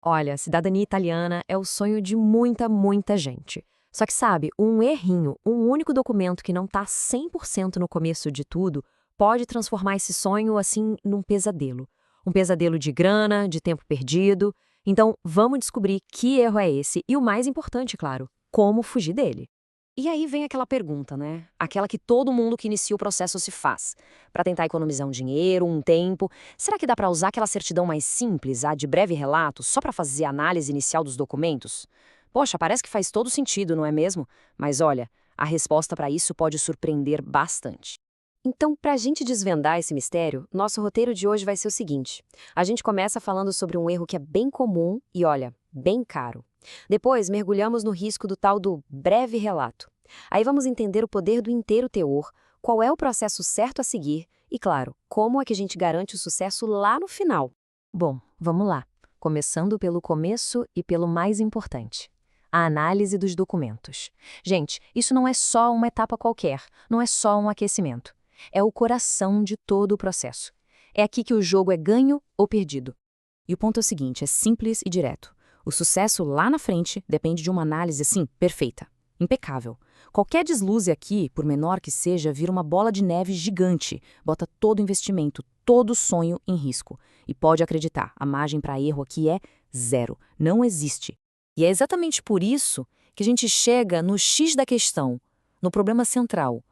Olha, cidadania italiana é o sonho de muita gente. Só que sabe, um errinho, um único documento que não tá 100% no começo de tudo, pode transformar esse sonho assim num pesadelo. Um pesadelo de grana, de tempo perdido. Então, vamos descobrir que erro é esse e o mais importante, claro, como fugir dele. E aí vem aquela pergunta, né? Aquela que todo mundo que inicia o processo se faz. Para tentar economizar um dinheiro, um tempo, será que dá para usar aquela certidão mais simples, a de breve relato, só para fazer a análise inicial dos documentos? Poxa, parece que faz todo sentido, não é mesmo? Mas olha, a resposta para isso pode surpreender bastante. Então, para a gente desvendar esse mistério, nosso roteiro de hoje vai ser o seguinte: a gente começa falando sobre um erro que é bem comum e, olha, bem caro. Depois, mergulhamos no risco do tal do breve relato. Aí vamos entender o poder do inteiro teor, qual é o processo certo a seguir e, claro, como é que a gente garante o sucesso lá no final. Bom, vamos lá. Começando pelo começo e pelo mais importante. A análise dos documentos. Gente, isso não é só uma etapa qualquer, não é só um aquecimento. É o coração de todo o processo. É aqui que o jogo é ganho ou perdido. E o ponto é o seguinte, é simples e direto. O sucesso lá na frente depende de uma análise, assim, perfeita, impecável. Qualquer desluze aqui, por menor que seja, vira uma bola de neve gigante, bota todo o investimento, todo o sonho em risco. E pode acreditar, a margem para erro aqui é zero, não existe. E é exatamente por isso que a gente chega no X da questão, no problema central.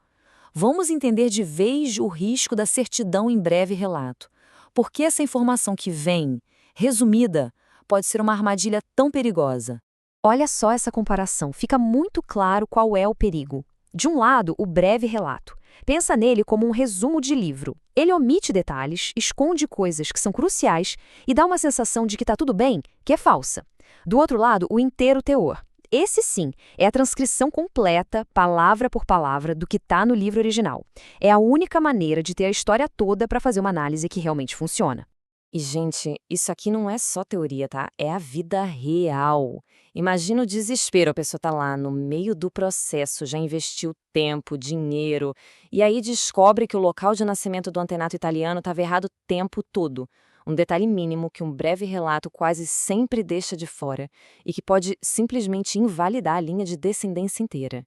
Vamos entender de vez o risco da certidão em breve relato. Por que essa informação que vem, resumida, pode ser uma armadilha tão perigosa? Olha só essa comparação, fica muito claro qual é o perigo. De um lado, o breve relato. Pensa nele como um resumo de livro. Ele omite detalhes, esconde coisas que são cruciais e dá uma sensação de que está tudo bem, que é falsa. Do outro lado, o inteiro teor. Esse sim é a transcrição completa, palavra por palavra, do que está no livro original. É a única maneira de ter a história toda para fazer uma análise que realmente funciona. E, gente, isso aqui não é só teoria, tá? É a vida real. Imagina o desespero, a pessoa tá lá no meio do processo, já investiu tempo, dinheiro, e aí descobre que o local de nascimento do antenato italiano estava errado o tempo todo. Um detalhe mínimo que um breve relato quase sempre deixa de fora e que pode simplesmente invalidar a linha de descendência inteira.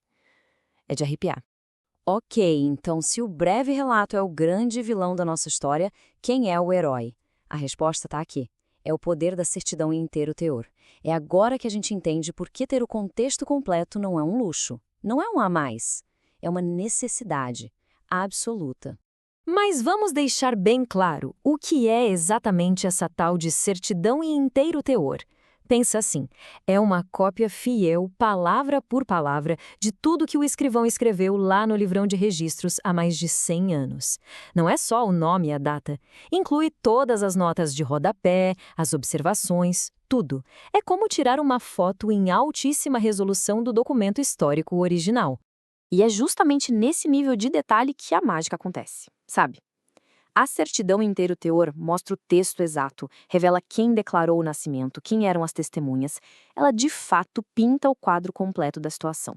É de arrepiar. Ok, então se o breve relato é o grande vilão da nossa história, quem é o herói? A resposta está aqui. É o poder da certidão em inteiro teor. É agora que a gente entende por que ter o contexto completo não é um luxo. Não é um a mais. É uma necessidade absoluta. Mas vamos deixar bem claro o que é exatamente essa tal de certidão em inteiro teor. Pensa assim, é uma cópia fiel, palavra por palavra, de tudo que o escrivão escreveu lá no livrão de registros há mais de 100 anos. Não é só o nome e a data. Inclui todas as notas de rodapé, as observações, tudo. É como tirar uma foto em altíssima resolução do documento histórico original. E é justamente nesse nível de detalhe que a mágica acontece, sabe? A certidão inteiro teor mostra o texto exato, revela quem declarou o nascimento, quem eram as testemunhas. Ela de fato pinta o quadro completo da situação.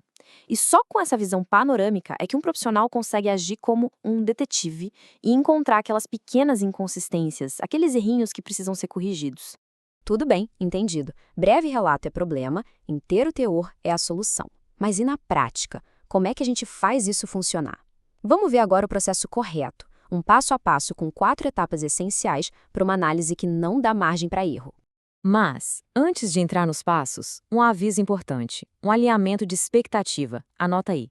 E só com essa visão panorâmica é que um profissional consegue agir como um detetive e encontrar aquelas pequenas inconsistências, aqueles errinhos que precisam ser corrigidos. Tudo bem, entendido. Breve relato é problema, inteiro teor é a solução. Mas e na prática? Como é que a gente faz isso funcionar? Vamos ver agora o processo correto, um passo a passo com 4 etapas essenciais para uma análise que não dá margem para erro. Mas, antes de entrar nos passos, um aviso importante, um alinhamento de expectativa. Anota aí.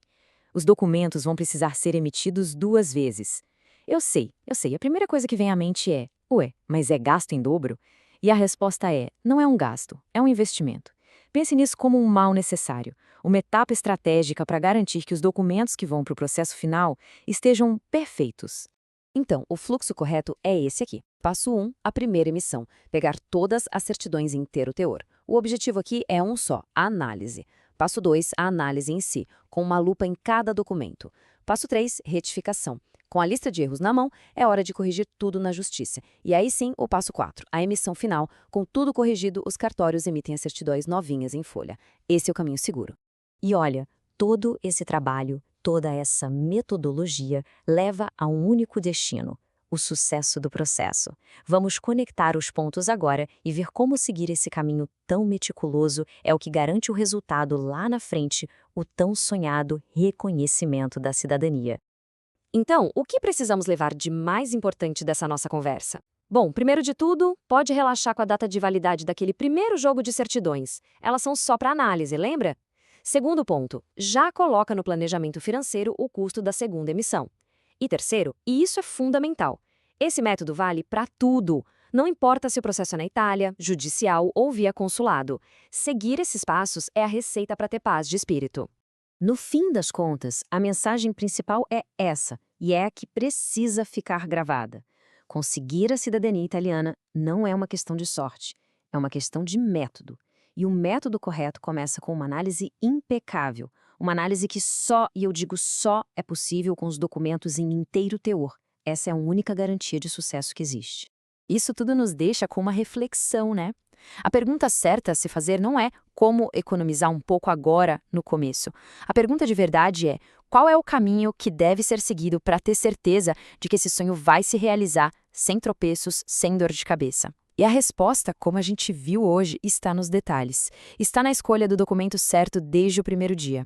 Os documentos vão precisar ser emitidos 2 vezes. Eu sei, a primeira coisa que vem à mente é, ué, mas é gasto em dobro? E a resposta é, não é um gasto, é um investimento. Pense nisso como um mal necessário, uma etapa estratégica para garantir que os documentos que vão para o processo final estejam perfeitos. Então, o fluxo correto é esse aqui. Passo 1, a primeira emissão, pegar todas as certidões em inteiro teor. O objetivo aqui é um só, a análise. Passo 2, a análise em si, com uma lupa em cada documento. Passo 3, retificação. Com a lista de erros na mão, é hora de corrigir tudo na justiça. E aí sim, o passo 4, a emissão final. Com tudo corrigido, os cartórios emitem as certidões novinhas em folha. Esse é o caminho seguro. E olha, todo esse trabalho, toda essa metodologia leva a um único destino: o sucesso do processo. Vamos conectar os pontos agora e ver como seguir esse caminho tão meticuloso é o que garante o resultado lá na frente, o tão sonhado reconhecimento da cidadania. Então, o que precisamos levar de mais importante dessa nossa conversa? Bom, primeiro de tudo, pode relaxar com a data de validade daquele primeiro jogo de certidões. Elas são só para análise, lembra? Segundo ponto, já coloca no planejamento financeiro o custo da segunda emissão. E terceiro, e isso é fundamental, esse método vale para tudo. Não importa se o processo é na Itália, judicial ou via consulado. Seguir esses passos é a receita para ter paz de espírito. No fim das contas, a mensagem principal é essa, e é a que precisa ficar gravada. Conseguir a cidadania italiana não é uma questão de sorte, é uma questão de método. E o método correto começa com uma análise impecável, uma análise que só, e eu digo só, é possível com os documentos em inteiro teor. Essa é a única garantia de sucesso que existe. Isso tudo nos deixa com uma reflexão, né? A pergunta certa a se fazer não é como economizar um pouco agora, no começo. A pergunta de verdade é qual é o caminho que deve ser seguido para ter certeza de que esse sonho vai se realizar sem tropeços, sem dor de cabeça. E a resposta, como a gente viu hoje, está nos detalhes. Está na escolha do documento certo desde o primeiro dia.